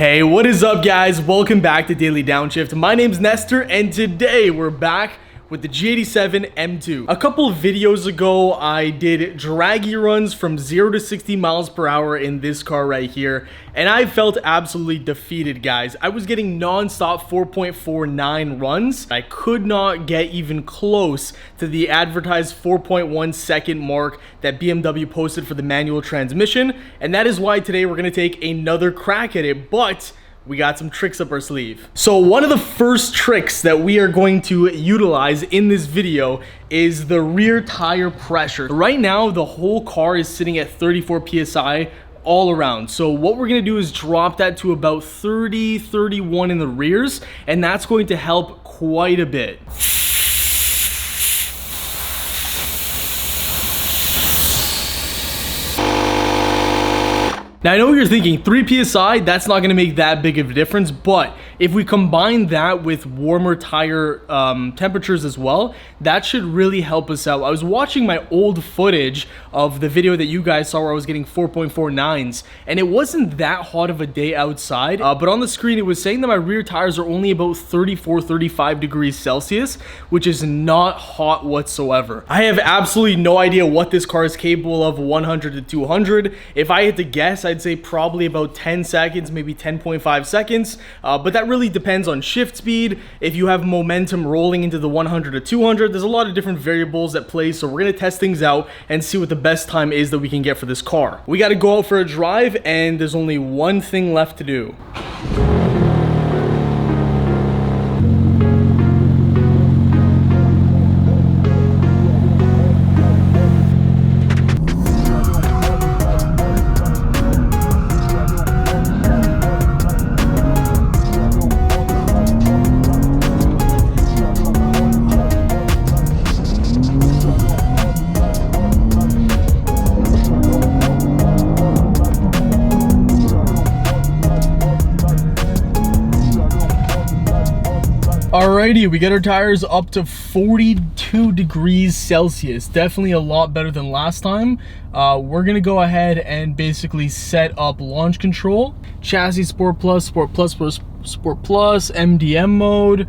Hey, what is up guys? Welcome back to Daily Downshift. My name's Nestor and today we're back with the G87 M2. A couple of videos ago, I did draggy runs from 0 to 60 miles per hour in this car right here, and I felt absolutely defeated, guys. I was getting non-stop 4.49 runs. I could not get even close to the advertised 4.1 second mark that BMW posted for the manual transmission, and that is why today we're gonna take another crack at it, but we got some tricks up our sleeve. So one of the first tricks that we are going to utilize in this video is the rear tire pressure. Right now, the whole car is sitting at 34 PSI all around. So what we're gonna do is drop that to about 30, 31 in the rears, and that's going to help quite a bit. Now I know what you're thinking, 3 PSI, that's not gonna make that big of a difference, but if we combine that with warmer tire temperatures as well, that should really help us out. I was watching my old footage of the video that you guys saw where I was getting 4.49s, and it wasn't that hot of a day outside, but on the screen it was saying that my rear tires are only about 34, 35 degrees Celsius, which is not hot whatsoever. I have absolutely no idea what this car is capable of 100 to 200. If I had to guess, I'd say probably about 10 seconds, maybe 10.5 seconds, but that really depends on shift speed. If you have momentum rolling into the 100 to 200, there's a lot of different variables at play, so we're gonna test things out and see what the best time is that we can get for this car. We gotta go out for a drive, and there's only one thing left to do. Alrighty, we get our tires up to 42 degrees Celsius. Definitely a lot better than last time. We're gonna go ahead and basically set up launch control, chassis Sport Plus, MDM mode.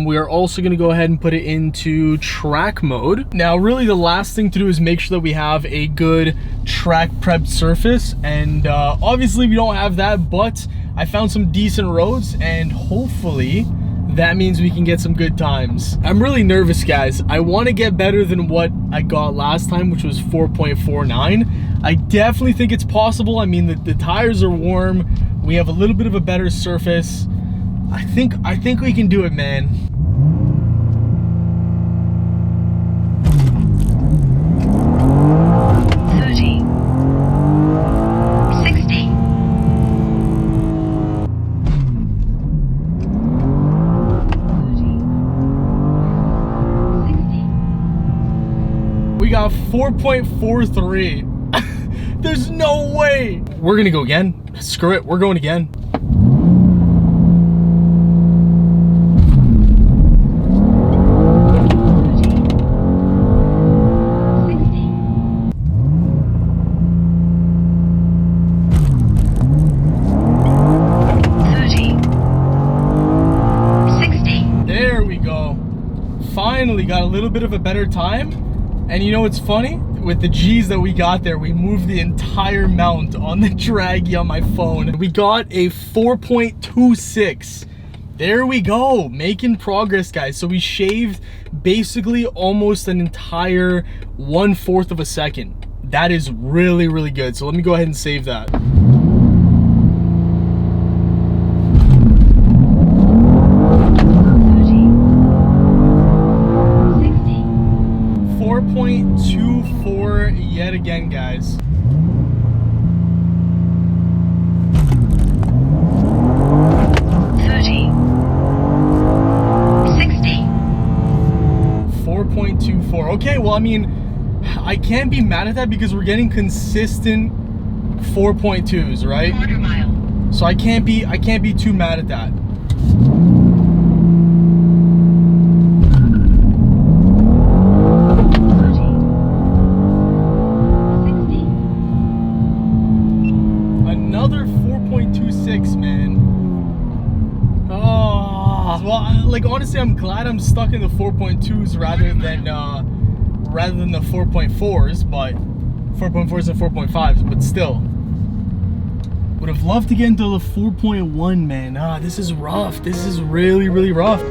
We are also gonna go ahead and put it into track mode. Now, really the last thing to do is make sure that we have a good track prepped surface, and obviously we don't have that, but I found some decent roads, and hopefully that means we can get some good times. I'm really nervous, guys. I want to get better than what I got last time, which was 4.49. I definitely think it's possible. I mean, the tires are warm. We have a little bit of a better surface. I think we can do it, man. We got 4.43. There's no way. We're gonna go again. Screw it, we're going again. There we go. Finally got a little bit of a better time. And you know what's funny? With the G's that we got there, we moved the entire mount on the draggy on my phone. We got a 4.26. There we go, making progress, guys. So we shaved basically almost an entire 1/4 of a second. That is really, really good. So let me go ahead and save that. 4.24 yet again, guys. Okay, well, I mean, I can't be mad at that because we're getting consistent 4.2s, right? So I can't be too mad at that. Another 4.26, man. Well, like honestly, I'm glad I'm stuck in the 4.2s rather than the 4.4s, but 4.4s and 4.5s, but still. Would have loved to get into the 4.1, man. This is rough. This is really, really rough.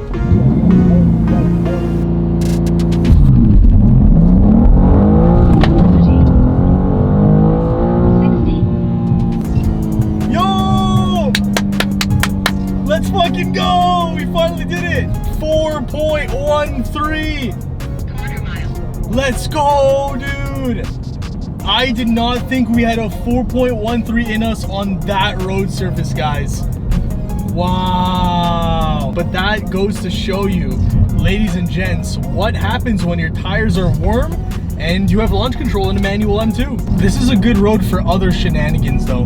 Let's fucking go! We finally did it! 4.13! Quarter mile. Let's go, dude! I did not think we had a 4.13 in us on that road surface, guys. Wow. But that goes to show you, ladies and gents, what happens when your tires are warm and you have launch control in a manual M2. This is a good road for other shenanigans, though.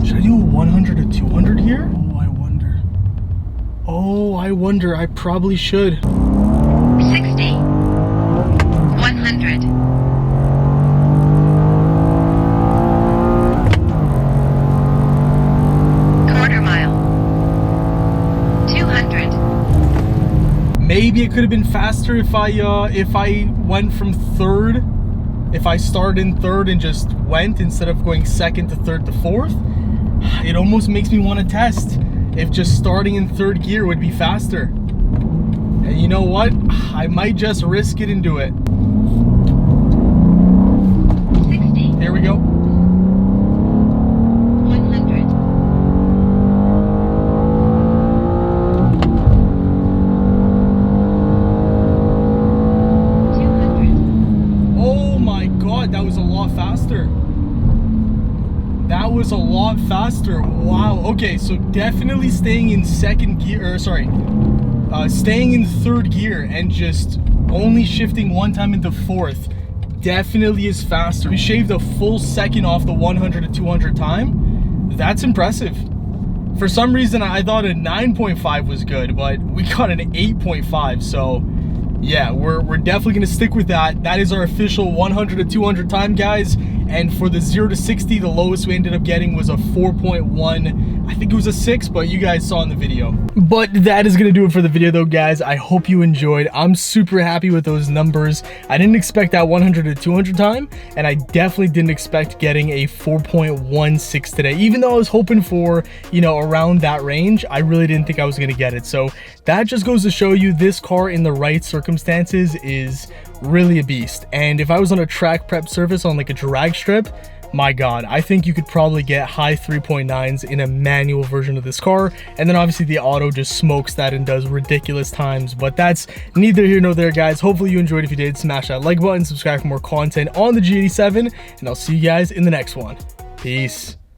Should I do a 100 to 200 here? Oh, I wonder. I probably should. 60. 100. Quarter mile. 200. Maybe it could have been faster if I went from third. If I started in third and just went instead of going second to third to fourth. It almost makes me want to test if just starting in third gear would be faster. And you know what? I might just risk it and do it. 60. Here we go. 100. 200. Oh my god, that was a lot faster. That was a lot faster. Wow. Okay, so definitely staying in second gear, or sorry, staying in third gear and just only shifting one time into fourth definitely is faster. We shaved a full second off the 100 to 200 time. That's impressive. For some reason, I thought a 9.5 was good, but we got an 8.5, so yeah, we're definitely gonna stick with that. That is our official 100 to 200 time, guys. And for the 0 to 60, the lowest we ended up getting was a 4.1. I think it was a 6, but you guys saw in the video. But that is gonna do it for the video though, guys. I hope you enjoyed. I'm super happy with those numbers. I didn't expect that 100 to 200 time, and I definitely didn't expect getting a 4.16 today. Even though I was hoping for, you know, around that range, I really didn't think I was gonna get it. So that just goes to show you this car in the right circumstances is really a beast. And if I was on a track prep surface on like a drag strip, my god, I think you could probably get high 3.9s in a manual version of this car. And then obviously the auto just smokes that and does ridiculous times, but that's neither here nor there, guys. Hopefully you enjoyed. If you did, smash that like button, subscribe for more content on the G87, and I'll see you guys in the next one. Peace.